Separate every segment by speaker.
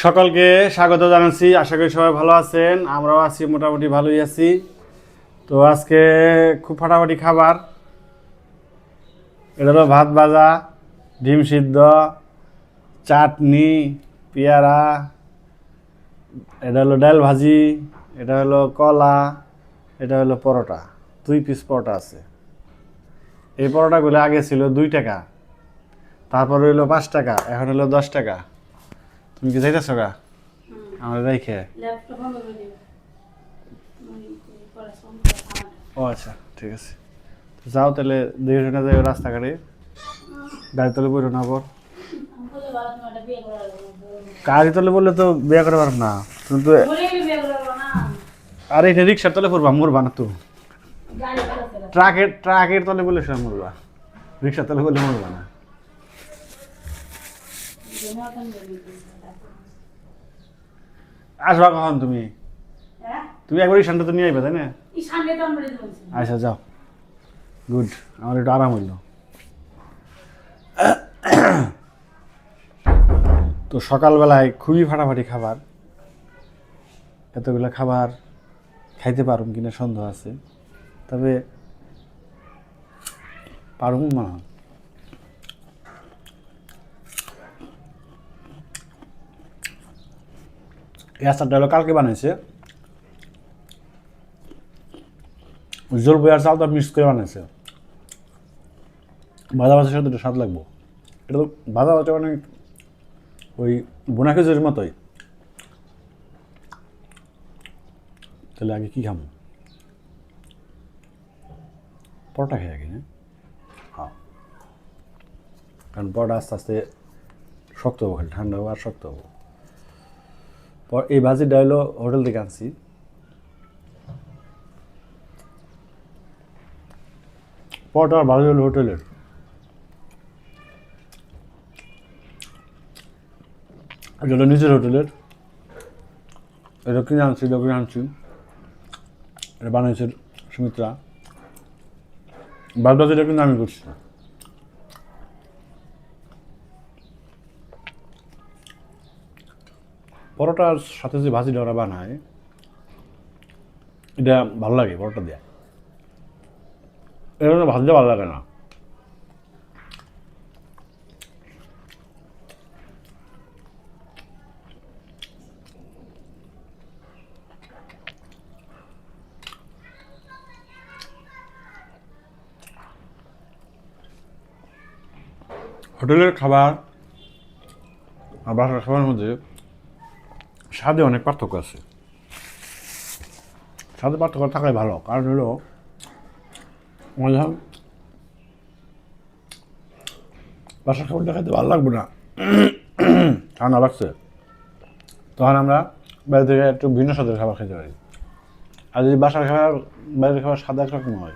Speaker 1: সকলকে স্বাগত জানাচ্ছি। আশা করি সবাই ভালো আছেন, আমরাও আছি, মোটামুটি ভালোই আছি। তো আজকে খুব ফাটাফাটি খাবার। এটা হলো ভাত ভাজা, ডিম সিদ্ধ, চাটনি, পেয়ারা, এটা হলো ডাল ভাজি, এটা হলো কলা, এটা হলো পরোটা। 2 পিস পরোটা আছে। এই পরোটাগুলো আগে ছিল 2 টাকা, তারপর হইলো 5 টাকা, এখন হলো 10 টাকা। তুমি কি যাইতেছ গা আমার রেখে? ও আচ্ছা, ঠিক আছে। যাও তাহলে, দেখে শুনে যাই রাস্তাঘাটে, গাড়ি তলে বইল না আবার। গাড়ি তলে বললে তো বিয়ে করে পারব না তুমি তো। আরে এটা রিক্সার তলে পড়বা, মরবা না তো। ট্রাকের তলে বলে সে মরবা, রিক্সার তলে বলে মরবা না। আসবা কখন তুমি? তুমি একবার ঈশানটা তো নিয়ে আইবা, তাই না? আচ্ছা যাও, গুড, আমার একটু আরাম হইল। তো সকালবেলায় খুবই ফাটাফাটি খাবার। এতগুলো খাবার খাইতে পারুম কিনা সন্দেহ আছে, তবে পারুম মনে হয়। এই আচারটা হলো কালকে বানাইছে, জল বইয়ার চালটা মিক্স করে বানাইছে। ভাজা ভাজার সাথে একটু স্বাদ লাগবো। এটা তো ভাজা ভাজা মানে ওই বোনা খিচুড়ির মতোই। তাহলে আগে কি খাবো? পরোটা খেয়ে আগে, হ্যাঁ, কারণ পরোটা আস্তে আস্তে শক্ত হবো, খালি ঠান্ডা হবো আর শক্ত হবো। এই ভাজিটা হলো হোটেল থেকে আনছি। পরোটা আর ভাজি হলো হোটেলের। এটা হলো নিজের হোটেলের, এটা কিনে আনছি, এটা বানিয়েছে সুমিত্রা। বাদ বাজিটা কিন্তু আমি করছি। পরোটার সাথে যে ভাজিটা ওরা বানায়, এটা ভালো লাগে পরোটা দিয়ে। এটা ভাজতে ভালো লাগে না। হোটেলের খাবার আর বাসার খাবারের মধ্যে স্বাদে অনেক পার্থক্য আছে। স্বাদে পার্থক্য থাকাই ভালো, কারণ হলো আমার যখন বাসার খাবারটা খেতে ভালো লাগবে না, ঠান্ডা লাগছে, তখন আমরা বাইরে থেকে একটু ভিন্ন স্বাদের খাবার খেতে পারি। আর যদি বাসার খাবার বাইরের খাবার স্বাদ একরকম হয়,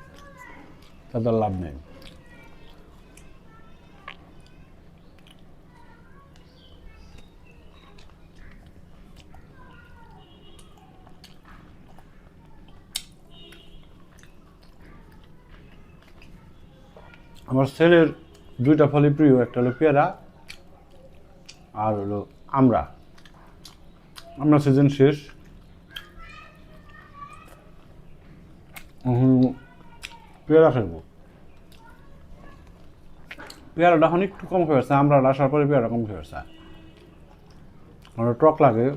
Speaker 1: তাতে লাভ নেই। আমার ছেলের 2টা ফলই প্রিয়, একটা হলো পেয়ারা আর হলো আমরা সিজন শেষ, পেয়ারা খাইব। পেয়ারাটা এখন একটু কম খেয়েছে, আমরা আসার পরে পেয়ারা কম খেয়েছে, আমার টক লাগে।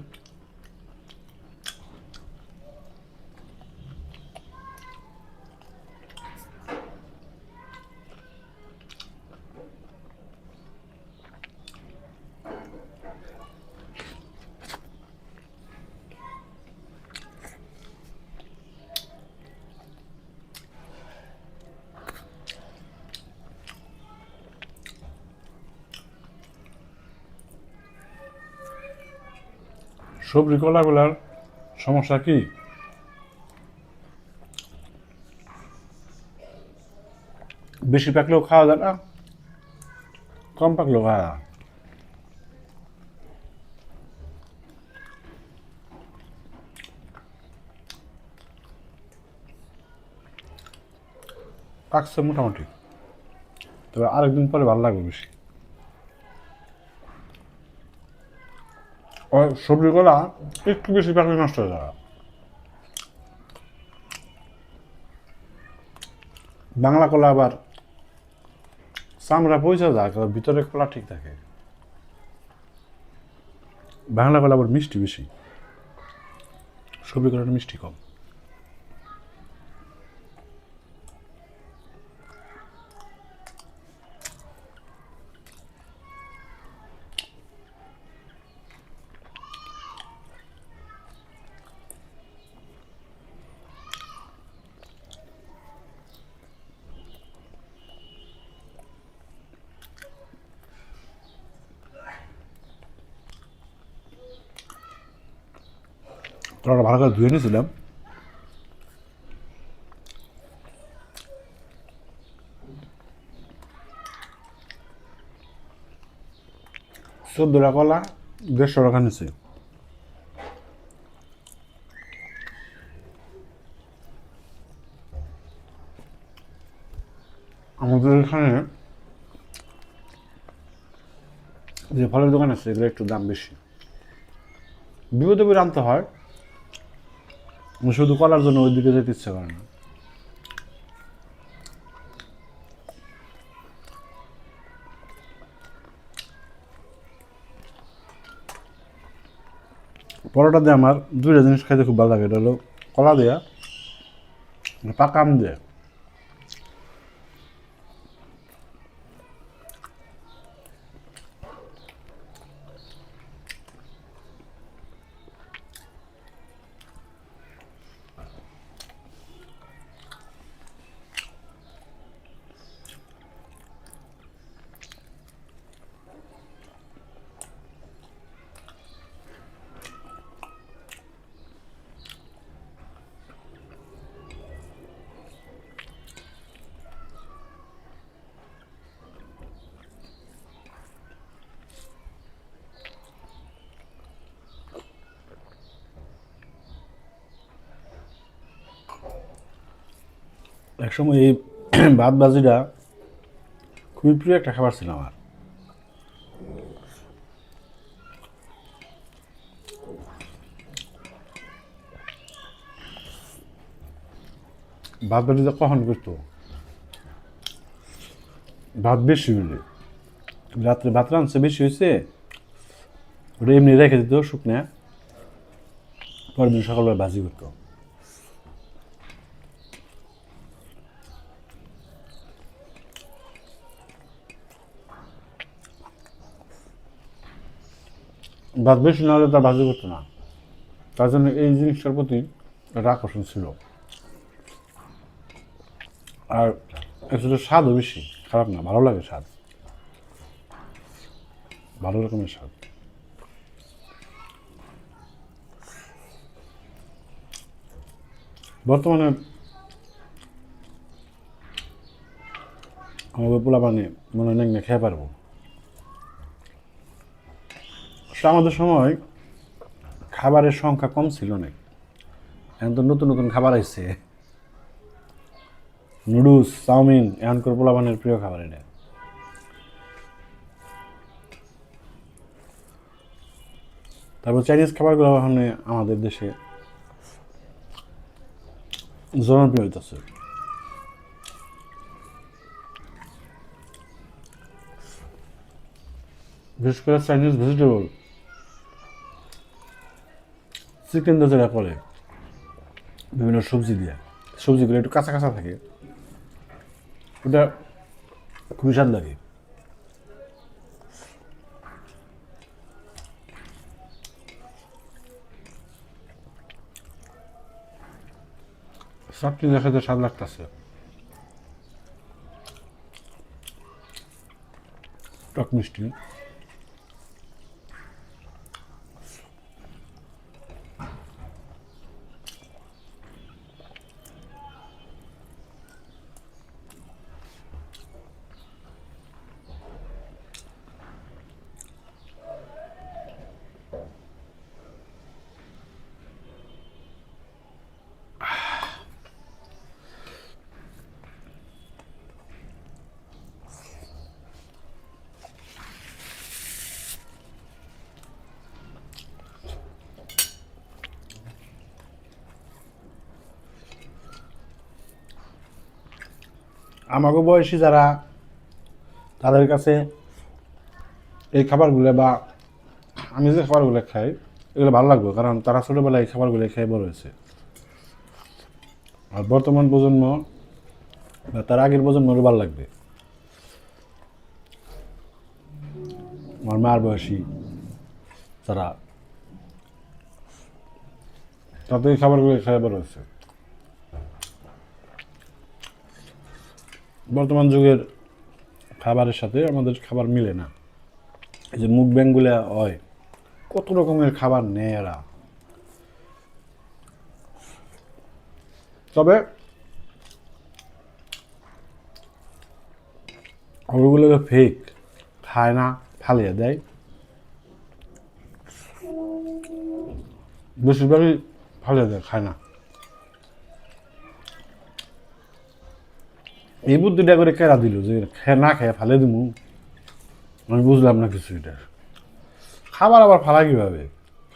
Speaker 1: সবজি কলাগুলার সমস্যা কি, বেশি পাকলেও খাওয়া যায় না, কম পাকলেও খাওয়া যায়। পাকছে মোটামুটি, তবে আরেকদিন পরে ভালো লাগবে বেশি। ওই সবজিগুলা একটু বেশি পাকলে নষ্ট হয়ে যাবে। বাংলা কলা আবার চামড়া পয়সা যায়, ভিতরে কলা ঠিক থাকে। বাংলা কলা আবার মিষ্টি বেশি, সবজি কলাটা মিষ্টি কম। কলাটা ভালো করে ধুয়ে নিয়েছিলাম, চোদ্দটা কলা 150 টাকা নিচ্ছে। আমাদের এখানে যে ফলের দোকান আছে এগুলো একটু দাম বেশি, বিপদে পড়ে আনতে হয়। শুধু কলার জন্য ওই দিকে যেতে ইচ্ছে করে না। পরোটা দিয়ে আমার দুইটা জিনিস খাইতে খুব ভালো লাগে, এটা হলো কলা দেয়া, পাকা আম দিয়ে। একসময় এই ভাত ভাজিটা খুবই প্রিয় একটা খাবার ছিল আমার। ভাত ভাজিটা কখন করতো, ভাত বেশি হইলে, রাত্রে ভাত রাঁধছে বেশি হয়েছে, ওটা এমনি রেখে দিত শুকনা, পরের দিন সকালবেলা ভাজি করতো। ভাত বেশি না হলে তার ভাজি করতো না, তার জন্য এই জিনিসটার প্রতি একটা আকর্ষণ ছিল। আর আসলে স্বাদও বেশি, খারাপ না, ভালো লাগে স্বাদ, ভালো রকমের স্বাদ। বর্তমানে আমাদের পোলা পানি মনে হয় না খেয়ে পারবো। আমাদের সময় খাবারের সংখ্যা কম ছিল অনেক, এখন তো নতুন নতুন খাবার আসছে, নুডলস, চাউমিন, এখনকার পোলা পানির প্রিয় খাবার এটা। তারপর চাইনিজ খাবারগুলো এখন আমাদের দেশে জনপ্রিয় হইতেছে। বিশেষ করে চাইনিজ ভেজিটেবল, চিকেন দিয়ে যেটা করে বিভিন্ন সবজি দিয়ে, সবজিগুলো একটু কাঁচা কাঁচা থাকে, ওটা খুবই স্বাদ লাগে। চাটনি দেখাতে স্বাদ লাগতেছে, টক মিষ্টি। আমাকে বয়সী যারা, তাদের কাছে এই খাবারগুলো বা আমি যে খাবারগুলো খাই এগুলো ভালো লাগবে, কারণ তারা ছোটোবেলায় এই খাবারগুলো খেয়ে বড় হয়েছে। আর বর্তমান প্রজন্ম বা তার আগের প্রজন্মেরও ভালো লাগবে। আমার মার বয়সী যারা, তাদের এই খাবারগুলো খেয়ে বড় হয়েছে। বর্তমান যুগের খাবারের সাথে আমাদের খাবার মিলে না। এই যে মুখ ব্যাংগুলো হয়, কত রকমের খাবার নেয় এরা। তবে ওগুলো ফেক, খায় না, ফালিয়ে দেয়। বেশিরভাগই ফালিয়ে দেয়, খায় না। এই বুদ্ধিটা করে কেরা দিল যে না খেয়ে ফালে দিমু? আমি বুঝলাম না কিছু এটা। খাবার আবার ফালা কিভাবে?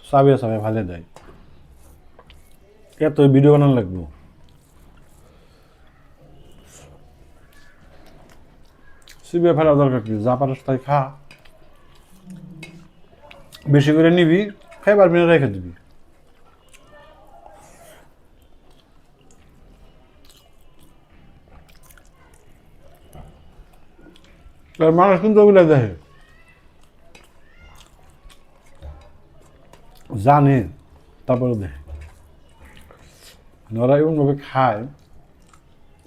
Speaker 1: চাবিয়ে চাবিয়ে ফালে দেয়। এত ভিডিও বানানো লাগবো? চিবিয়ে ফেলা দরকার কি? যা পারস তাই খা। বেশি করে নিবি, খাইবার বিনা রেখে দিবি। মানুষ কিন্তু ওগুলো দেখে, জানে, তারপরে দেখে। ওরা এমনভাবে খায়,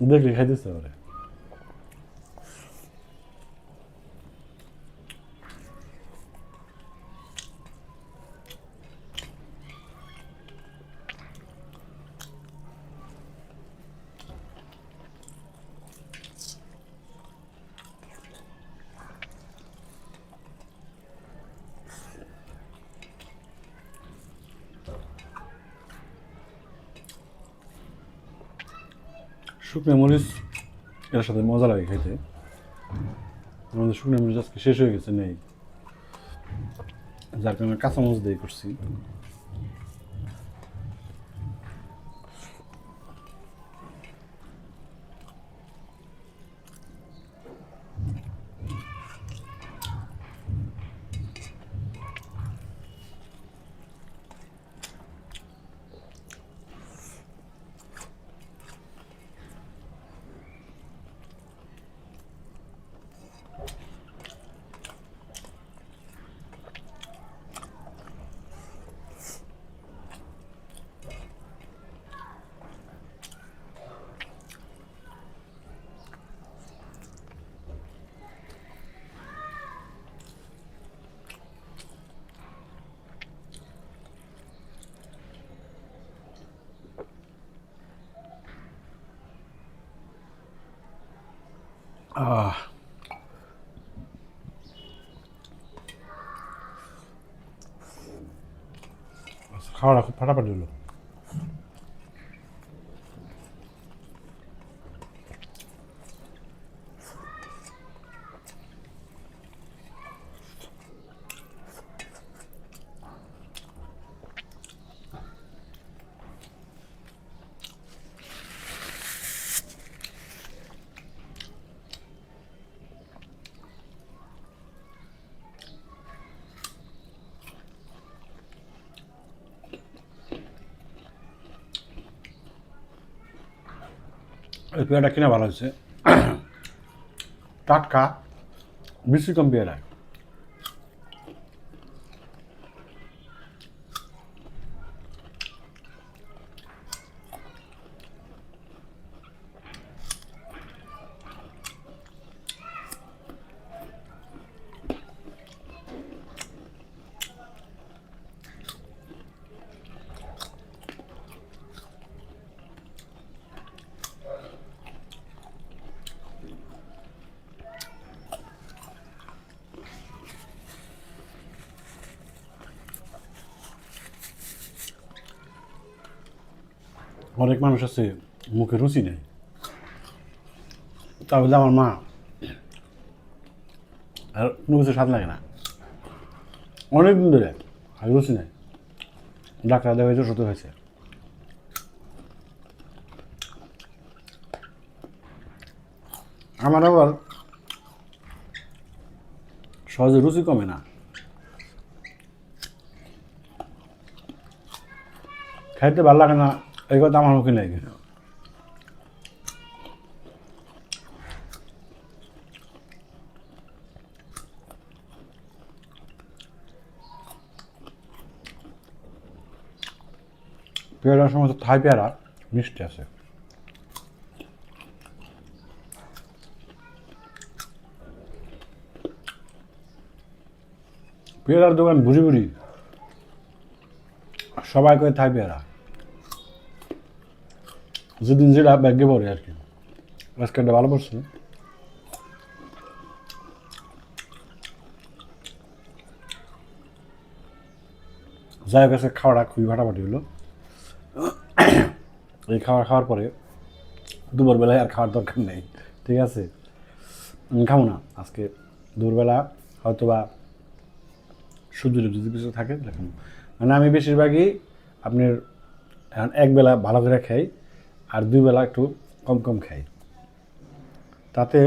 Speaker 1: দেখলে খাইতেছে ওরা। শুকনো মরিচ এর সাথে মজা লাগে খাইতে। আমাদের শুকনো মরিচ আজকে শেষ হয়ে গেছে, নেই, যার কারণে কাঁচা মরিচ দিয়ে করছি। আহ খাওয়াটা খুব ফাটাফাটি হলো। এই পেয়ারাটা কিনা ভালো হয়েছে, টাটকা, বেশি কম পেয়ারা। অনেক মানুষ আছে মুখে রুচি নেই, তাহলে আমার মা আর কোনো কিছু স্বাদ লাগে না, অনেক দিন ধরে আর রুচি নেই। ডাক্তার দেখাইছে, ওষুধ হয়েছে। আমার আবার সহজে রুচি কমে না, খাইতে ভালো লাগে না এই কথা আমার মুখে লাগে। পেয়ারার সময় তো থাই পেয়ারা মিষ্টি আছে। পেয়ারার দোকান বুঝি বুঝি সবাই করে থাই পেয়ারা, যেদিন যেটা ব্যাগে পড়ে আর কি। আজকে একটা ভালো পড়ছে। যাই হোক, আজকে খাওয়াটা খুবই ফাটাফাটি হলো। এই খাওয়ার পরে দুপুরবেলায় আর খাওয়ার দরকার নেই, ঠিক আছে? আমি খাবো না আজকে দুপুরবেলা, হয়তো বা সবজি টবজি যদি কিছু থাকে দেখুন। মানে আমি বেশিরভাগই আপনার এখন একবেলা ভালো করে খাই আর দুই বেলা একটু কম কম খাই, তাতে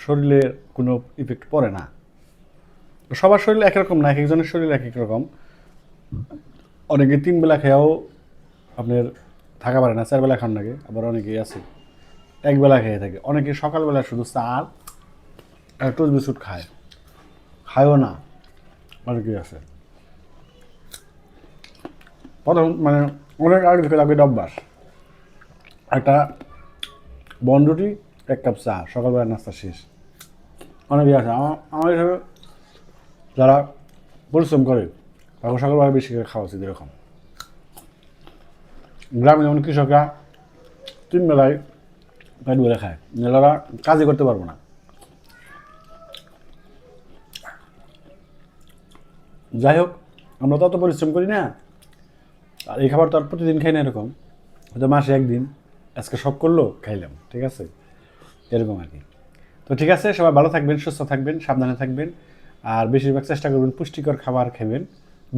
Speaker 1: শরীরে কোনো ইফেক্ট পড়ে না। সবার শরীর একরকম না, এক একজনের শরীর এক এক রকম। অনেকে 3 বেলা খেয়েও আপনার থাকা পারে না, 4 বেলা খান লাগে। আবার অনেকেই আছে একবেলা খেয়ে থাকে। অনেকে সকালবেলা শুধু চা আর টোস্ট বিস্কুট খায়ও না, অনেকেই আছে। প্রথম মানে অনেক আগে থেকে লাগে অভ্যাস, একটা বনরুটি 1 কাপ চা, সকালবেলা নাস্তা শেষ। অনেকেই আছে আমার হিসাবে যারা পরিশ্রম করে তাকে সকালবেলা বেশি করে খাওয়া উচিত। এরকম গ্রামে যেমন কৃষকরা 3 বেলায় পেট ভরে খায়, এনারা কাজই করতে পারবো না। যাই হোক, আমরা তো অত পরিশ্রম করি না, আর এই খাবার তো আর প্রতিদিন খাই না। এরকম হয়তো মাসে একদিন, আজকে শখ করলো খাইলাম, ঠিক আছে? এরকম আর কি। তো ঠিক আছে, সবাই ভালো থাকবেন, সুস্থ থাকবেন, সাবধানে থাকবেন, আর বেশিরভাগ চেষ্টা করবেন পুষ্টিকর খাবার খাবেন।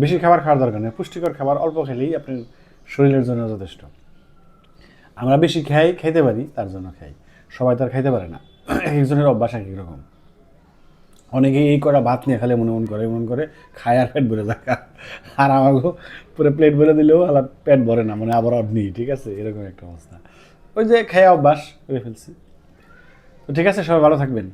Speaker 1: বেশি খাবার খাওয়ার দরকার নেই, পুষ্টিকর খাবার অল্প খেলেই আপনার শরীরের জন্য যথেষ্ট। আমরা বেশি খাইতে পারি, তার জন্য খাই, সবাই তো আর খাইতে পারে না। এক একজনের অভ্যাস এক এক রকম। অনেকে এই করা ভাত নিয়ে খালে মনে করে খায় আর পেট ভরে থাকা, আর আমাকে পুরো প্লেট ভরে দিলেও আলাদা পেট ভরে না, মানে আবার নেই, ঠিক আছে? এরকম একটা অবস্থা। ওই যে খায়া অভ্যাস করে ফেলছি। তো ঠিক আছে, সবাই ভালো থাকবেন।